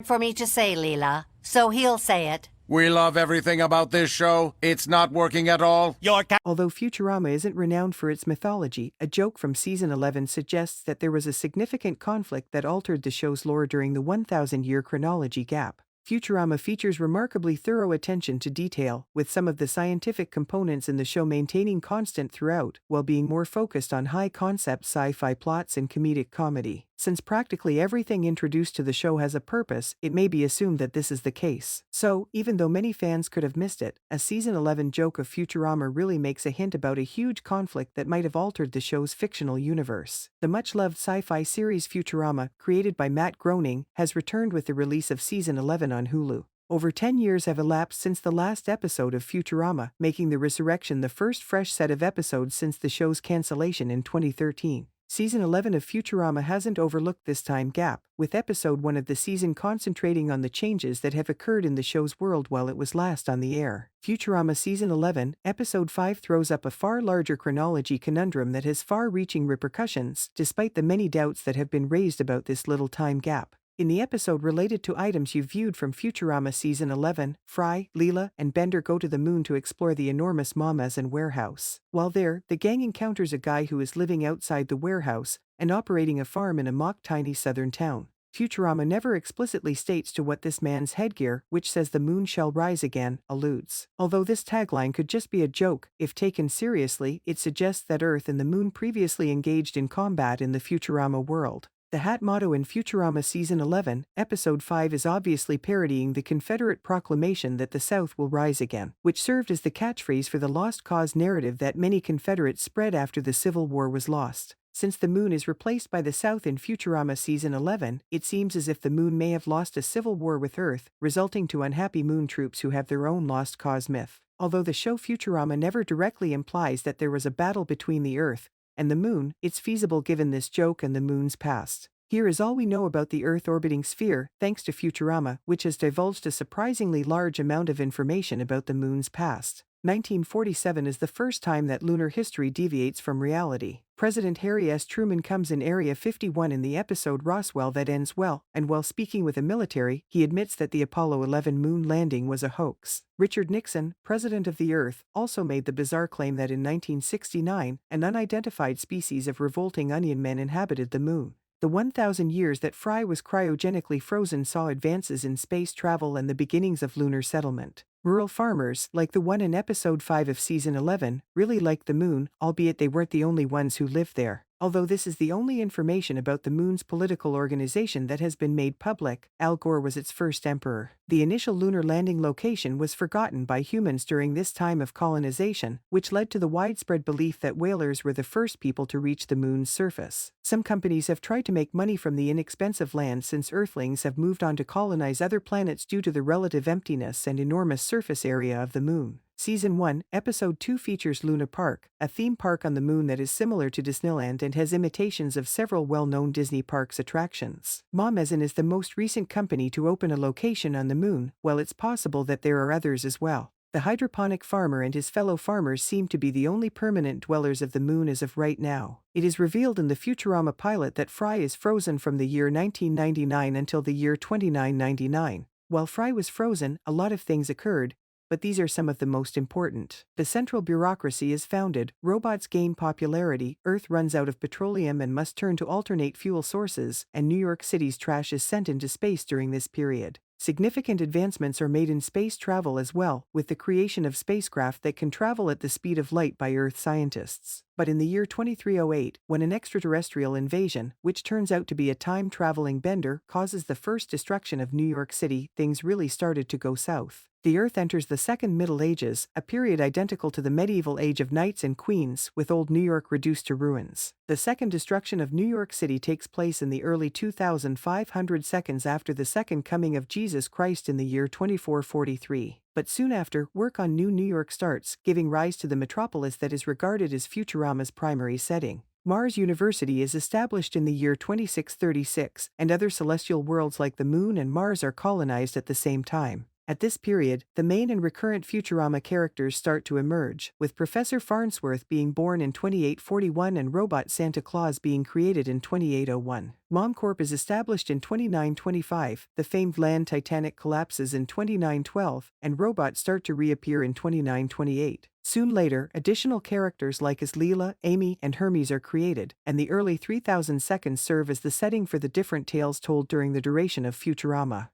for me to say, Leela, so he'll say it. We love everything about this show. It's not working at all. Although Futurama isn't renowned for its mythology, a joke from season 11 suggests that there was a significant conflict that altered the show's lore during the 1,000-year chronology gap. Futurama features remarkably thorough attention to detail, with some of the scientific components in the show maintaining constant throughout, while being more focused on high-concept sci-fi plots and comedic comedy. Since practically everything introduced to the show has a purpose, it may be assumed that this is the case. So, even though many fans could have missed it, a season 11 joke of Futurama really makes a hint about a huge conflict that might have altered the show's fictional universe. The much-loved sci-fi series Futurama, created by Matt Groening, has returned with the release of season 11 on Hulu. Over 10 years have elapsed since the last episode of Futurama, making the resurrection the first fresh set of episodes since the show's cancellation in 2013. Season 11 of Futurama hasn't overlooked this time gap, with episode 1 of the season concentrating on the changes that have occurred in the show's world while it was last on the air. Futurama Season 11, Episode 5 throws up a far larger chronology conundrum that has far-reaching repercussions, despite the many doubts that have been raised about this little time gap. In the episode related to items you viewed from Futurama Season 11, Fry, Leela, and Bender go to the moon to explore the enormous Mamazan warehouse. While there, the gang encounters a guy who is living outside the warehouse and operating a farm in a mock-tiny southern town. Futurama never explicitly states to what this man's headgear, which says the moon shall rise again, alludes. Although this tagline could just be a joke, if taken seriously, it suggests that Earth and the moon previously engaged in combat in the Futurama world. The hat motto in Futurama Season 11, Episode 5 is obviously parodying the Confederate proclamation that the South will rise again, which served as the catchphrase for the lost cause narrative that many Confederates spread after the Civil War was lost. Since the moon is replaced by the South in Futurama Season 11, it seems as if the moon may have lost a civil war with Earth, resulting to unhappy moon troops who have their own lost cause myth. Although the show Futurama never directly implies that there was a battle between the Earth and the moon, it's feasible given this joke and the moon's past. Here is all we know about the Earth-orbiting sphere, thanks to Futurama, which has divulged a surprisingly large amount of information about the moon's past. 1947 is the first time that lunar history deviates from reality. President Harry S. Truman comes in Area 51 in the episode Roswell that ends well, and while speaking with the military, he admits that the Apollo 11 moon landing was a hoax. Richard Nixon, president of the Earth, also made the bizarre claim that in 1969, an unidentified species of revolting onion men inhabited the moon. The 1,000 years that Fry was cryogenically frozen saw advances in space travel and the beginnings of lunar settlement. Rural farmers, like the one in Episode 5 of Season 11, really liked the moon, albeit they weren't the only ones who lived there. Although this is the only information about the moon's political organization that has been made public, Al Gore was its first emperor. The initial lunar landing location was forgotten by humans during this time of colonization, which led to the widespread belief that whalers were the first people to reach the moon's surface. Some companies have tried to make money from the inexpensive land since Earthlings have moved on to colonize other planets due to the relative emptiness and enormous surface area of the moon. Season 1, Episode 2 features Luna Park, a theme park on the moon that is similar to Disneyland and has imitations of several well-known Disney parks attractions. Mamazan is the most recent company to open a location on the moon, while it's possible that there are others as well. The hydroponic farmer and his fellow farmers seem to be the only permanent dwellers of the moon as of right now. It is revealed in the Futurama pilot that Fry is frozen from the year 1999 until the year 2999. While Fry was frozen, a lot of things occurred, but these are some of the most important. The central bureaucracy is founded, robots gain popularity, Earth runs out of petroleum and must turn to alternate fuel sources, and New York City's trash is sent into space during this period. Significant advancements are made in space travel as well, with the creation of spacecraft that can travel at the speed of light by Earth scientists. But in the year 2308, when an extraterrestrial invasion, which turns out to be a time-traveling bender, causes the first destruction of New York City, things really started to go south. The Earth enters the Second Middle Ages, a period identical to the medieval age of knights and queens, with old New York reduced to ruins. The second destruction of New York City takes place in the early 2500 seconds after the second coming of Jesus Christ in the year 2443. But soon after, work on New York starts, giving rise to the metropolis that is regarded as Futurama's primary setting. Mars University is established in the year 2636, and other celestial worlds like the Moon and Mars are colonized at the same time. At this period, the main and recurrent Futurama characters start to emerge, with Professor Farnsworth being born in 2841 and Robot Santa Claus being created in 2801. MomCorp is established in 2925, the famed land Titanic collapses in 2912, and robots start to reappear in 2928. Soon later, additional characters like as Leela, Amy, and Hermes are created, and the early 3000 seconds serve as the setting for the different tales told during the duration of Futurama.